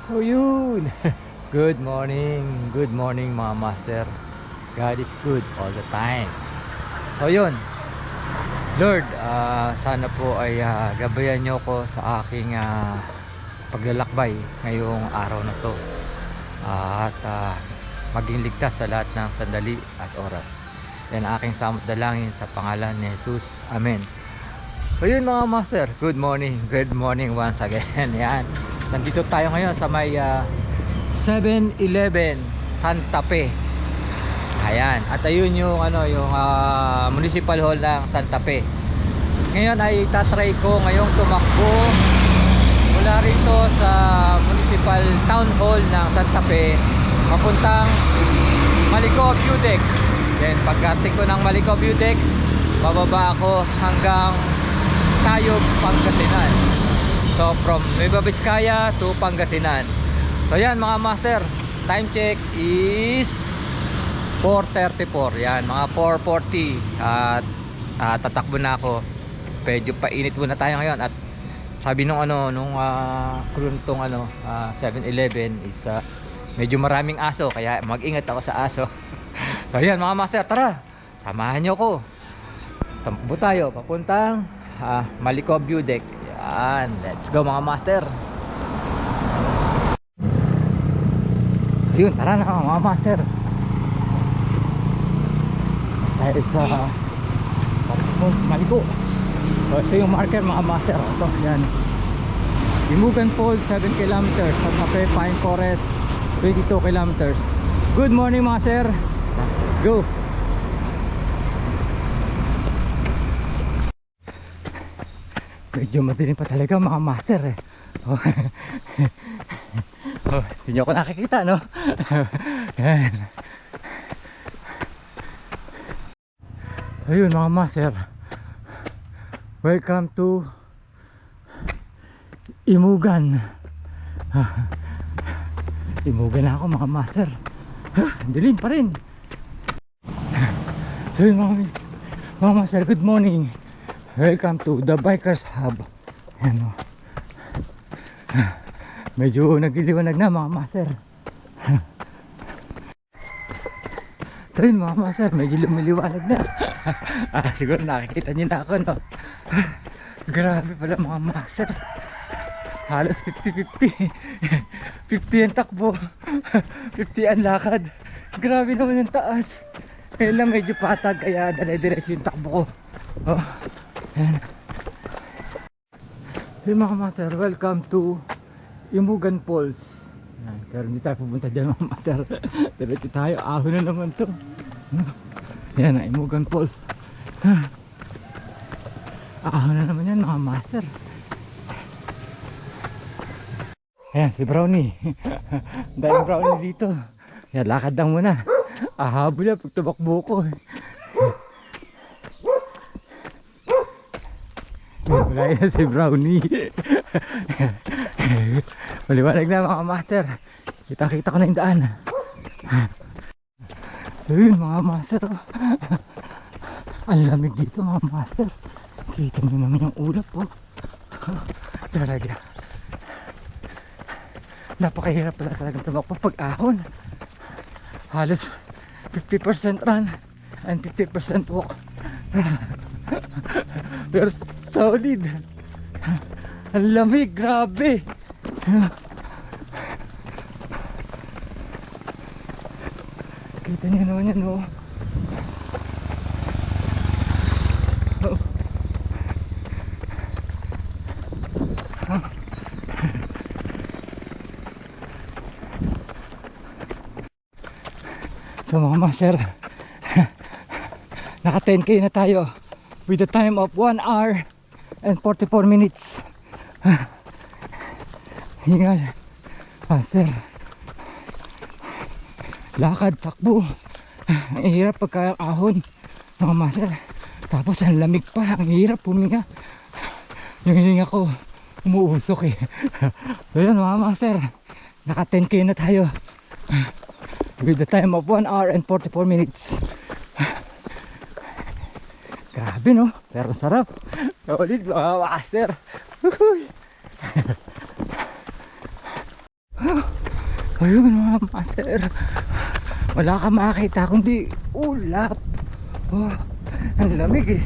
So yun. Good morning mga master. God is good all the time. So yun, Lord, sana po ay gabayan nyo ko sa aking paglalakbay ngayong araw na to, at maging ligtas sa lahat ng sandali at oras. Yan ang aking samot dalangin sa pangalan ni Jesus. Amen. So yun mga master, good morning once again. Yan, nandito tayo ngayon sa may 7-Eleven Santa Fe. Ayan, at ayun yung yung Municipal Hall ng Santa Fe. Ngayon ay tatry ko ngayong tumakbo mula rito sa Municipal Town Hall ng Santa Fe papuntang Maliko View Deck. Then pagdating ko ng Maliko View Deck, bababa ako hanggang Tayog, Pangasinan. So from Nueva Vizcaya to Pangasinan. So yan mga master, time check is 4:34. Yan, mga 4:40 at tatakbo na ako. Medyo painit muna tayo ngayon at sabi nung crew nitong 7-Eleven is medyo maraming aso, kaya mag-ingat ako sa aso. So yan mga master, tara, samahan nyo ko. Takbo tayo papuntang Maliko View Deck. Yan, let's go mga master. Ayun, tara na mga master. Tayo sa Maliko. So ito yung marker mga master. Ito, yan, Imugan Falls 7 kilometers, Santa Fe Pine Forest 22 kilometers. Good morning master. Let's go. Medyo madilim pa talaga mga master eh. Hindi nyo ako nakikita, no? Yan. Ayun mga master, welcome to Imugan. Imugan na ako mga master. Dilim pa rin. So yun mga master, good morning. Welcome to the Bikers Hub. Ayan o. Medyo nagliliwanag na mga master. So yun mga master, medyo lumiliwanag na. Siguro nakikita nyo na ako, no? Grabe pala mga master. Halos 50-50. 50 ang takbo, 50 ang lakad. Grabe naman yung taas. Ngayon lang medyo patag, kaya dala-diretso yung takbo ko. Oh, ayan. Hey mga master, welcome to Imugan Falls. Ayan, pero hindi tayo pupunta dyan mga master. Diretso tayo, ahon na naman to. Ayan ang Imugan Falls. Ahon na naman yan mga master. Ayan si Brownie. Dahil Brownie dito. Ayan, lakad lang muna. Ahabol yan pag tumakbo ko. Wala yan si Brownie. Maliwanag na mga master. Kita-kita ko na yung daan. So yun mga master, ang lamig dito mga master. Kita mo naman yung ulap po. Talaga napakahirap pala talagang tumakbo pag ahon. Halos 50% run and 50% walk. Pero solid. Ang lamig, grabe. Kita niyo naman yan, oh. So mga master, naka 10k na tayo with a time of 1 hour and 44 minutes. Hingal master, lakad, takbo, ang hirap pagka ahon mga master. Tapos ang lamig pa, ang hirap huminga. Yung hininga ko umuusok eh. So yun mga master, naka 10k na tayo with the time of 1 hour and 44 minutes. Grabe no, pero sarap. Solid mga master. Ayun mga master, wala ka makakita kundi ulap. Oh, ang lamig eh.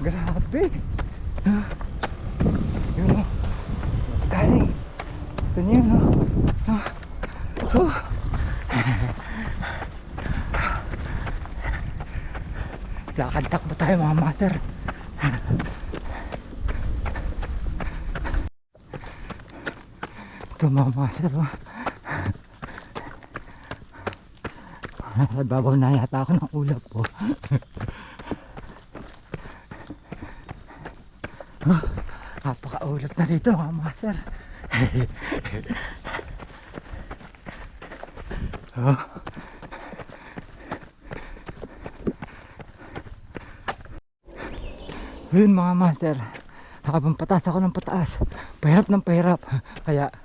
Grabe. Yun o, galing. Ito niya no. Lakad takbo tayo mga master. Ito mga master oh. Nasa babaw na yata ako ng ulap po. Oh, napaka-ulap na rito mga master. Oh. Yun mga master, habang pataas ako ng pataas, pahirap ng pahirap, kaya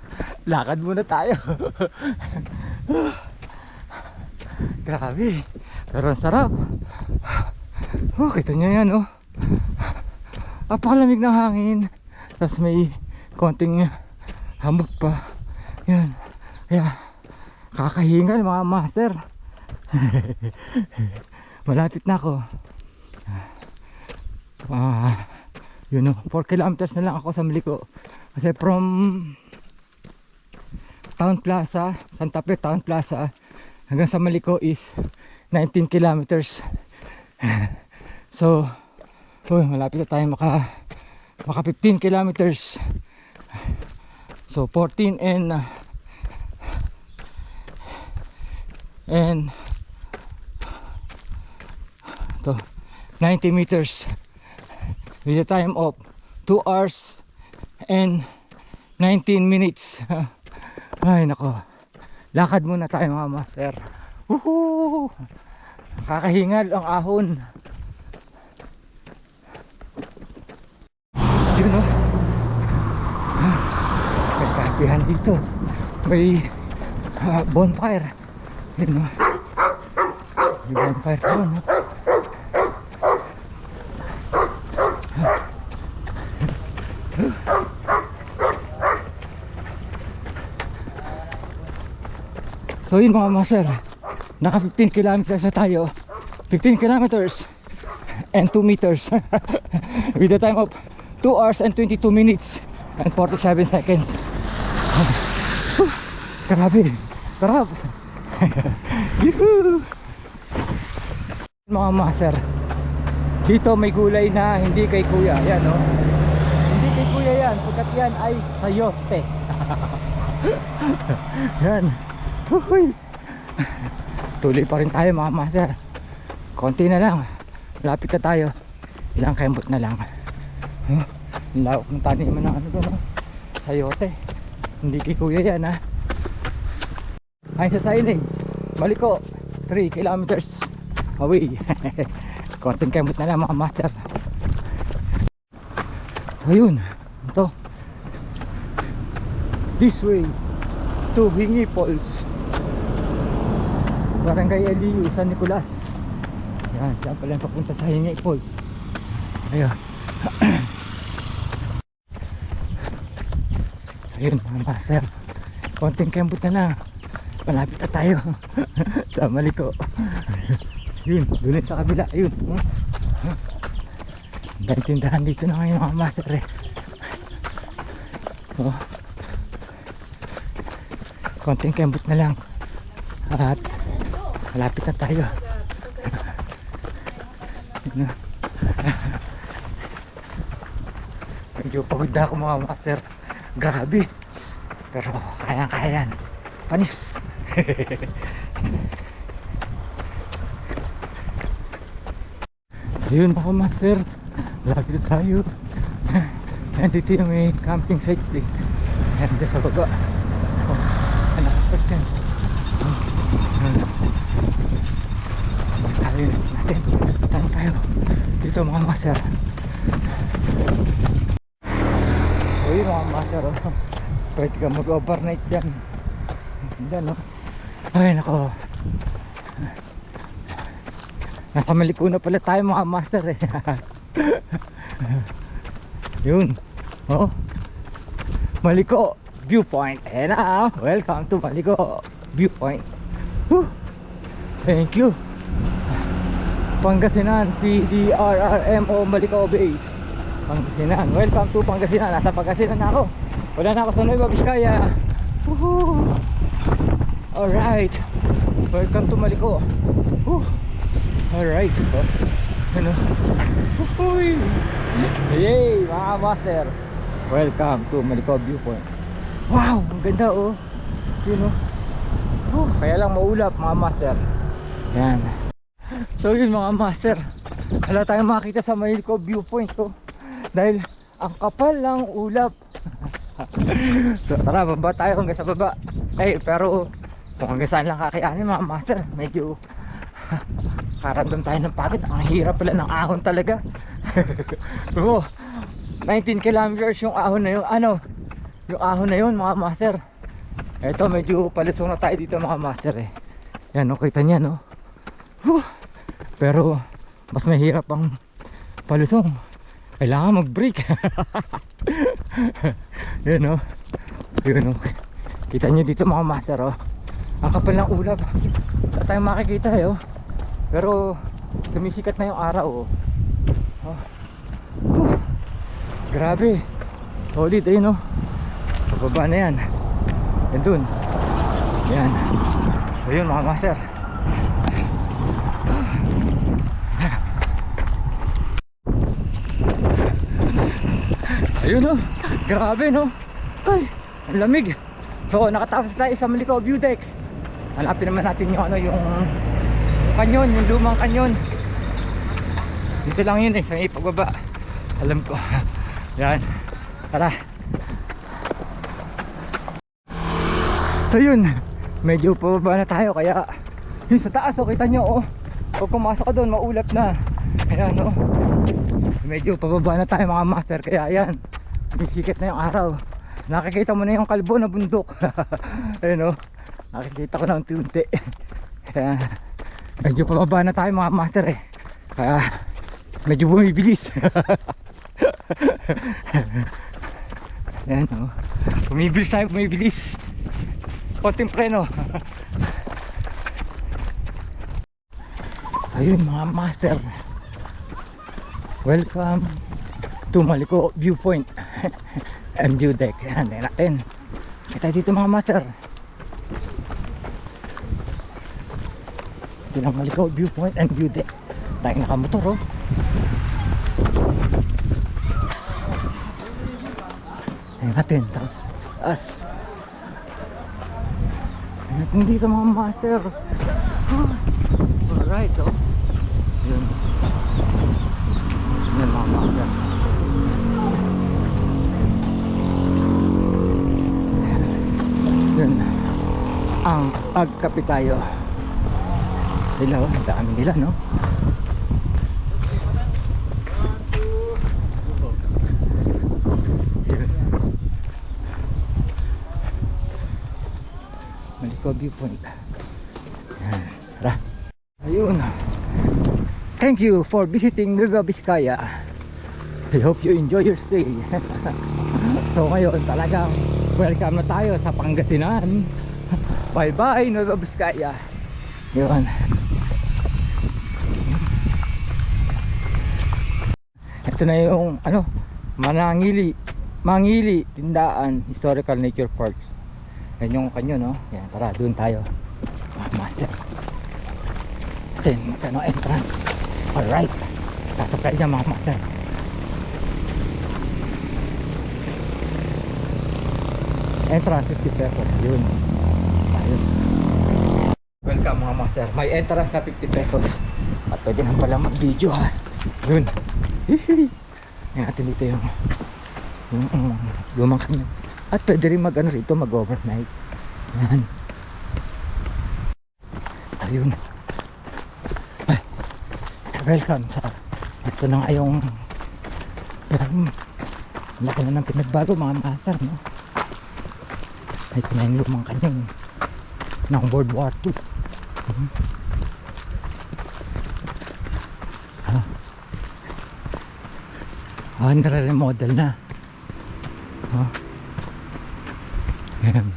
lakad muna tayo. Grabe, pero ang sarap. Oh, kita nyo yan oh. Napakalamig ng hangin, tapos may konting hamog pa. Yan, kaya kakahingal mga master. Malapit na ako. Yun know, 4 kilometers na lang ako sa Maliko. Kasi from Town Plaza, Santa Fe Town Plaza hanggang sa Maliko is 19 kilometers. So malapit na tayo maka 15 kilometers. So 14 and to 90 meters with a time of 2 hours and 19 minutes. Ay nako, lakad muna tayo mga master. Woohoo! Kakahingal ang ahon. Yun o, may kapihan dito, may bonfire. Yun o, may bonfire po no? So yun mga master, naka 15 kilometers na tayo. 15 kilometers and 2 meters with a time of 2 hours and 22 minutes and 47 seconds. Grabe, tarap. Mga master, dito may gulay na hindi kay kuya. Yan o, hindi kay kuya yan, pagkat yan ay sayote. Yan. Uy. Tuloy pa rin tayo mga master. Konti na lang, lapit na tayo. Ilang kembot na lang. Lawak ng taniman ng ano doon, sayote. Hindi kay kuya yan ha. Ayon sa signage, Maliko 3 kilometers away. Konting kembot na lang mga master. So yun, ito, this way to Hingi Falls, Barangay LDU, San Nicolas. Yan, dyan pala yung papunta sa Hingi Falls. Ayun. Ayun mga master, konting kembot na lang, malapit na tayo sa Maliko. Yun, doon sa kabila. Ayun, dahil tindahan dito na ngayon mga master eh. Oh, konting kembot na lang at malapit na tayo. Medyo pagod na ako mga master, grabe, pero kayang-kaya yan, panis. Yun mga master, malapit na tayo. Nandito yung may camping site eh. Nandito sa baba. Oh, nakapag yan. Ayun natin, tanong tayo dito mga master. So yun mga master, pwede ka mag-overnight dyan. Dyan o. Ay nako, nasa Maliko na pala tayo mga master eh. Yun, oh, Maliko viewpoint. Ayan na, welcome to Maliko. Viewpoint. Woo! Thank you. Pangasinan, PDRRMO Malicao Base. Pangasinan. Welcome to Pangasinan. Nasa Pangasinan na ako. Wala na ako sa Nueva Vizcaya. Woohoo! Alright. Welcome to Malicao. Woo! Alright. Ano? Uy! Yay! Mga master. Welcome to Malicao Viewpoint. Wow! Ang ganda oh. Yun oh. Kaya lang maulap mga master. Yan. So yun mga master. Wala tayong makita sa Malicao Viewpoint oh. Dahil ang kapal ng ulap. So tara, baba tayo hanggang sa baba. Pero kung hanggang saan lang kakayanin mga master, medyo karamdam tayo ng pagod. Ang hirap pala ng ahon talaga. Bro, 19 kilometers yung ahon na yun. Yung ahon na yun mga master. Eto medyo palusong na tayo dito mga master eh. Yan o, kita nyo no. Pero mas mahirap ang palusong. Kailangan mag-brake. Yan o. Yun o. Kita nyo dito mga master o. Ang kapal ng ulap. Wala tayong makikita eh o. Pero sumisikat na yung araw oh. Grabe. Solid ayun oh. Pababa na yan. Yan dun. Yan. So yun mga master. Ayun oh. Grabe no. Ay, ang lamig. So nakatapos tayo sa Malicao View Deck. Hanapin naman natin yung yung kanyon, yung lumang kanyon. Dito lang yun eh, sa ipagbaba. Alam ko. Yan. Tara. So yun, medyo pababa na tayo. Kaya yung sa taas, kita nyo oh. Pag pumasok ka doon, maulap na. Ayan oh. Medyo pababa na tayo mga master. Kaya yan, sumisikat na yung araw. Nakikita mo na yung kalbo na bundok. Ayan oh. Nakikita ko na unti-unti. Kaya medyo pababa na tayo mga master eh. Kaya medyo bumibilis. Ayan o. Bumibilis tayo, bumibilis. Konting preno. So yun mga master. Welcome to Malicao Viewpoint and View Deck. Ayan, tingnan natin. Kita dito mga master. Ito lang Malicao Viewpoint and View Deck. Tayo nakamotor oh. Ayun natin. Tapos taas. Ayun natin dito mga master. Alright oh. Yun. Yun mga master. Yun. Ang Agkapitayo. Sila oh, dami nila no. Malicao Viewpoint. Tara. Ayun. Thank you for visiting Nueva Vizcaya. I hope you enjoy your stay. So ngayon talagang welcome na tayo sa Pangasinan. Bye bye Nueva Vizcaya. Yun. Ito na yung Mangili Tindaan Historical Nature Park. Yan yung kanyo no. Yan, tara doon tayo. Master. Then magkano entrance. Alright. Pasok tayo dyan mga master. Entrance 50 pesos. Yun. Ayun. Welcome mga master. May entrance na 50 pesos. At pwede na pala mag-video ha. Yun. Yan natin dito yung lumang kanyon. At pwede rin mag rito, mag-overnight. Yan. Ayun. Ay, welcome sa ito na nga yung laki na ng pinagbago mga master no? Ito na yung lumang kanyon ng World War II. Nare-remodel na. Yan.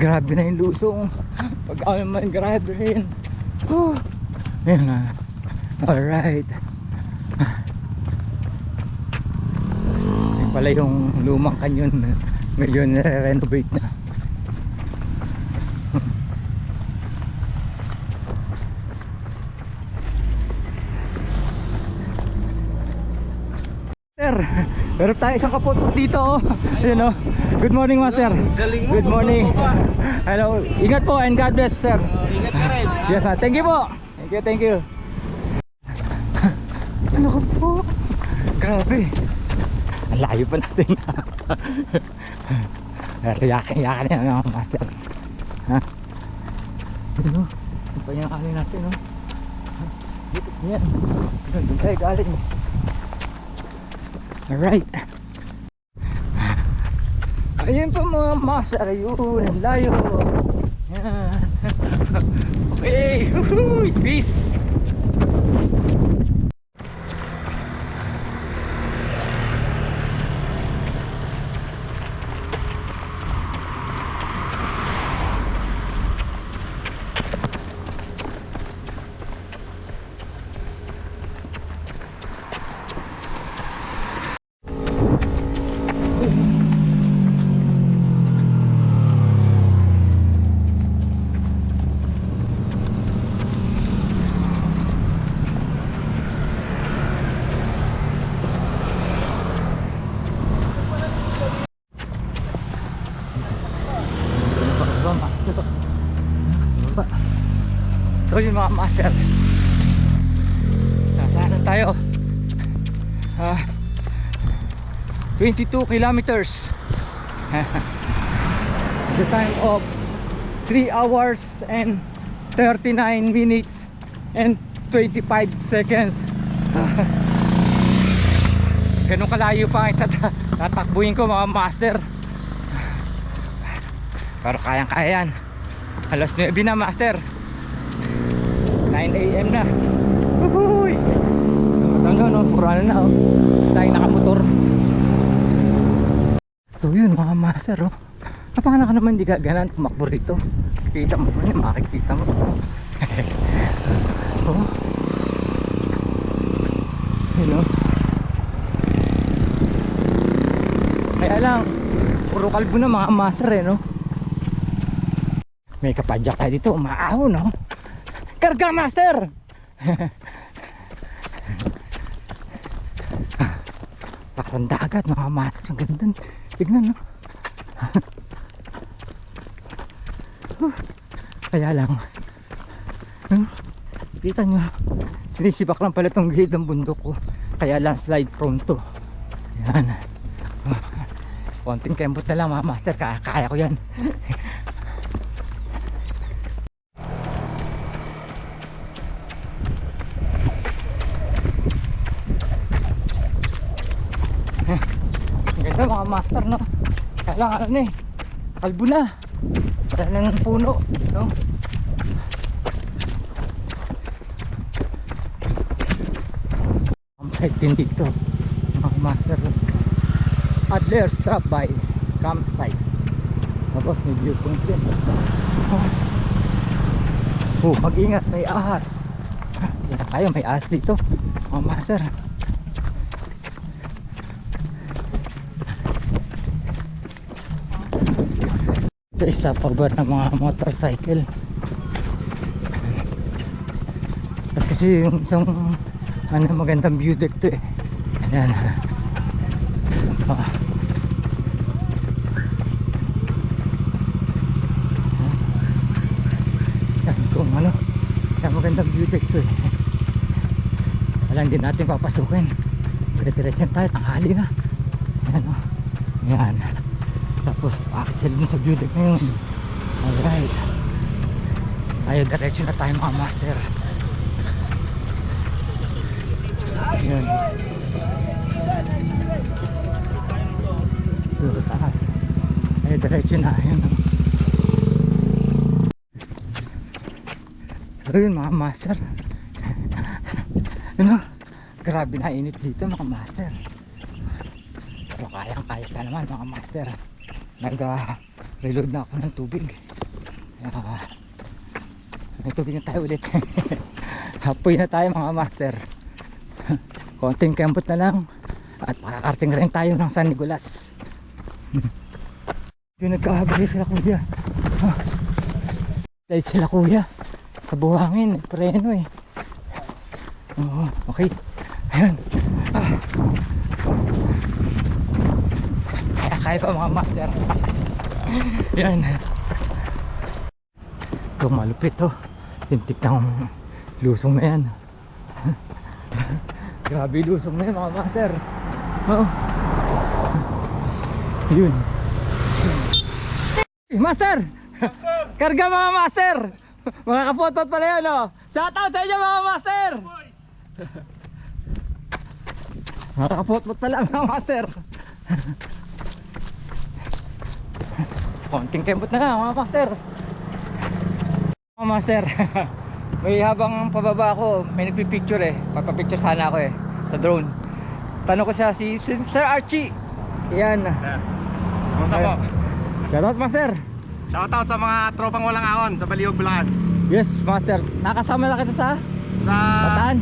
Grabe na yung lusong. Pag ako naman, grabe rin. Oh. Ayan na. Alright. Ayan pala yung lumang kanyon. Ngayon renovate na. Sir, meron tayo isang kaputot dito. Oh. Ayun, oh. Good morning, Master. Galing mo. Good morning. Hello. Ingat po and God bless, sir. Ingat ka rin. Yes, thank you po. Thank you. Ano ka po? Grabe. Ang layo pa natin. Pero yakin na mga master. Ha? Ito, ito pa yung kanin natin, no? Dito, yan. Doon tayo galing. Alright. Ayun pa mga master. Ayun, ang layo. Yan. Okay. Peace. So yun mga master, nasaan tayo? 22 kilometers. The time of 3 hours and 39 minutes and 25 seconds. Ganun kalayo pa ang tatakbuhin ko mga master. Pero kayang-kaya yan. Alas 9 na master. 9 AM na. Uhuy! Ano, puro ano na, oh. Tayo nakamotor. So yun mga master, oh. Napakana ka naman di gaganan tumakbo rito. Kita mo ba niya, makikita mo. Oh. Yun, oh. Kaya lang, puro kalbo na mga master, eh, no? May kapadyak tayo dito, umaaw, no? Karga master. Parang dagat mga master. Ang ganda. Tignan, no? Kaya lang kita nyo, sinisibak lang pala itong gilid ng bundok ko. Kaya landslide prone to. Yan. Konting kembot na lang mga master. Kaya ko yan. Ganda mga master, no? Kaya ano eh, kalbo na. Kaya ng puno, no? Campsite din dito mga master. Adler's Drop by Campsite. Tapos may viewpoint din. Oh, mag-ingat, may ahas. Yan tayo, may ahas dito mga master. Ito isa pabor ng mga motorcycle. Kasi yung isang magandang view deck to eh. Ayan. Yan kung magandang view deck to eh. Walang din natin papasukin. Dire-diretso tayo, tanghali na. Ayan o. Ayan. Tapos bakit sila din sa view deck na yun. Alright. Ayaw diretso na tayo mga master. Ayan. Doon sa taas. Ayaw diretso na. Ayan. So yun mga master. Ano? Grabe na init dito mga master. Pero kayang-kaya pa naman mga master. Nag-reload na ako ng tubig. May tubig na tayo ulit. Hapoy na tayo mga master. Konting kembot na lang at makakarating rin tayo ng San Nicolas. Yung nagkahabali sila kuya. Dahil sila kuya sa buhangin, preno eh. Oo, okay. Ayan. Kaya pa mga master. Yan. Ito malupit to. Tintik ng lusong na yan. Grabe lusong na yan mga master. Oh. Yun. Master! Karga mga master! Mga kapotot pala yan oh. Shoutout sa inyo mga master! Mga kapotot pala mga master. Konting kembot na lang mga master. Mga master. May habang pababa ako, may nagpipicture eh. Papapicture sana ako eh sa drone. Tanong ko siya si Sir Archie. Yan. Kumusta po? Shoutout master. Shoutout sa mga tropang walang ahon sa Baliwag, Bulacan. Yes master. Nakasama na kita sa Bataan?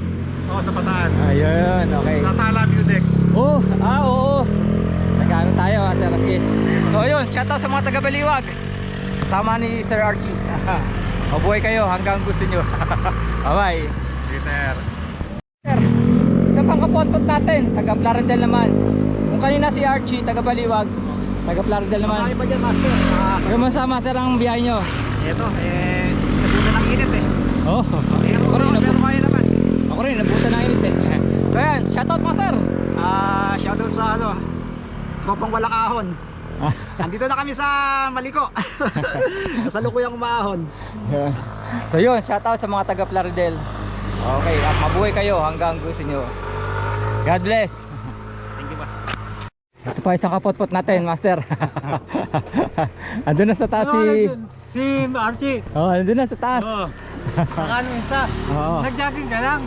Oo, sa Bataan. Ayun, okay. Sa Tala View Deck. Oo. Nagano tayo master. Okay. So ayun, shoutout sa mga taga Baliwag. Sama ni Sir Archie. Mabuhay kayo hanggang gusto nyo. Bye-bye. Sige, sir. Sir, sa pangkapotpot natin, taga Plaridel naman. Kung kanina si Archie, taga Baliwag, taga Plaridel naman. Bakit pa dyan, master? Kamusta master ang biyahe nyo? Ito, nabutan ng init eh. Oo. Ako rin, pero kaya naman. Ako rin, nabutan ng init eh. So yan, shoutout master. Shoutout sa tropang walang ahon. Andito na kami sa Maliko. Kasalukuyang umahon. So yun, shoutout sa mga taga Plaridel. Okay, at mabuhay kayo hanggang gusto nyo. God bless. Thank you, boss. Ito pa isang kapotpot natin, master. Andun na sa taas Si Archie. andun na sa taas. Ano isa? Oo. Nag-jogging ka lang.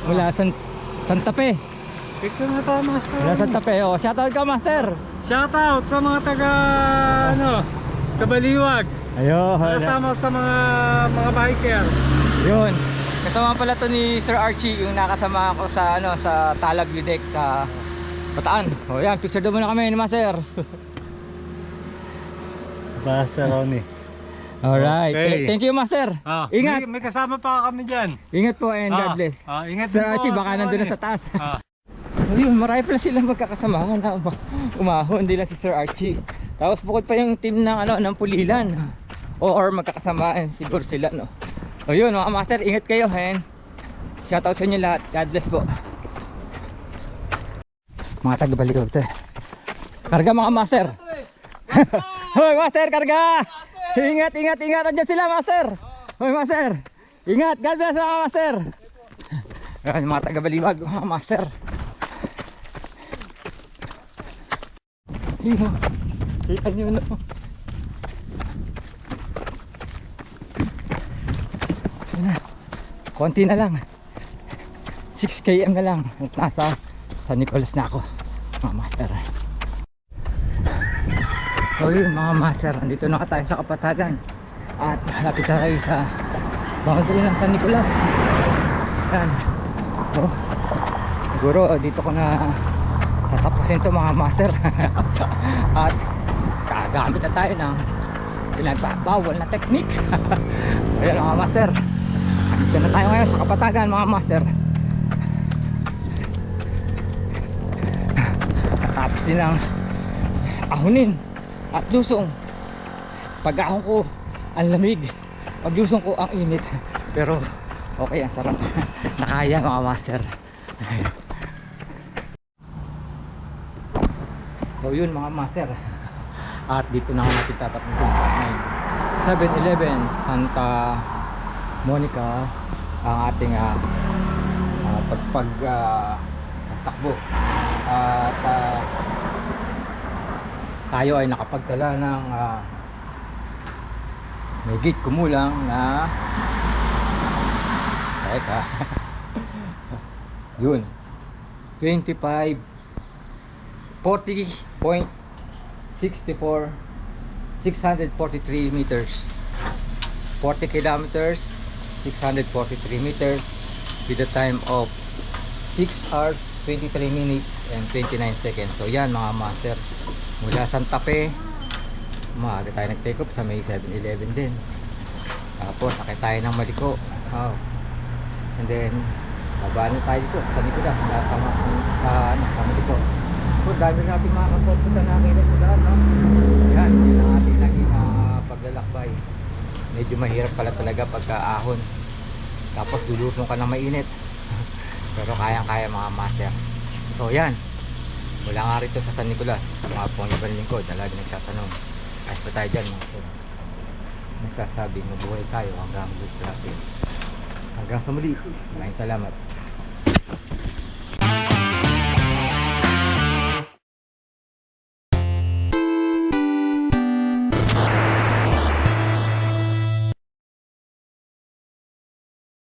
Mula Santa Fe. Picture na to, master. Mula Santa Fe. Shoutout ka, master. Shoutout sa mga taga Kabaliwag. Ayun. Kasama sa mga bikers. Yun. Kasama pala to ni Sir Archie, yung nakasama ko sa sa Talag View Deck sa Bataan. Yan, picture doon muna kami ni master. Master Ronnie. Alright. Okay. Thank you, master. Ingat. May kasama pa kami dyan. Ingat po and God bless. Ingat Sir din po, Archie, baka Sir nandun na Ronnie. sa taas. So yun, marami pala silang magkakasamahan na umahon, hindi lang si Sir Archie. Tapos bukod pa yung team ng ng Pulilan. Or magkakasamaan siguro sila, no. So yun, mga master, ingat kayo, and shoutout sa inyo lahat. God bless po. Mga taga-Baliwag to. Karga mga master. Hoy master, karga. Ingat. Andiyan sila, master. Hoy master. Ingat, God bless mga master. Ayan, mga taga-Baliwag, mga master. Kita nyo na. Konti na lang. 6 km na lang at nasa San Nicolas na ako, mga master. So yun mga master, nandito na tayo sa Kapatagan at malapit na tayo sa boundary ng San Nicolas. Yan. So, siguro dito ko na tatapusin to mga master. At gagamit na tayo ng pinagbabawal na technique. Ayan mga master, dito na tayo ngayon sa Kapatagan mga master. Tapos din ang ahunin at lusong. Pag ahon ko ang lamig, pag lusong ko ang init. Pero okay, ang sarap. Nakaya mga master. So yun mga master, at dito na natin tatapusin 7-Eleven Santa Monica ang ating pagtakbo. At tayo ay nakapagdala ng may gate kumulang na yun 40.64 643 meters. 40 kilometers, 643 meters with a time of 6 hours, 23 minutes and 29 seconds. So yan mga master, mula Santa Fe, maaga tayo nag-take off sa may 7-Eleven din. Tapos sakay tayo ng Maliko. Oh. And then baba na tayo dito sa Nicolas sa Maliko. So dami natin mga kaporto na nakita sa daan, no? Yan, yun ang ating naging paglalakbay. Medyo mahirap pala talaga pagka ahon, tapos dulutong ka ng mainit. Pero kayang-kaya mga master. So yan, mula nga rito sa San Nicolas, mga pong ibang lingkod na lagi nagtatanong, ayos pa tayo dyan mga sir, nagsasabing mabuhay tayo hanggang gusto natin. Hanggang sa muli, maraming salamat.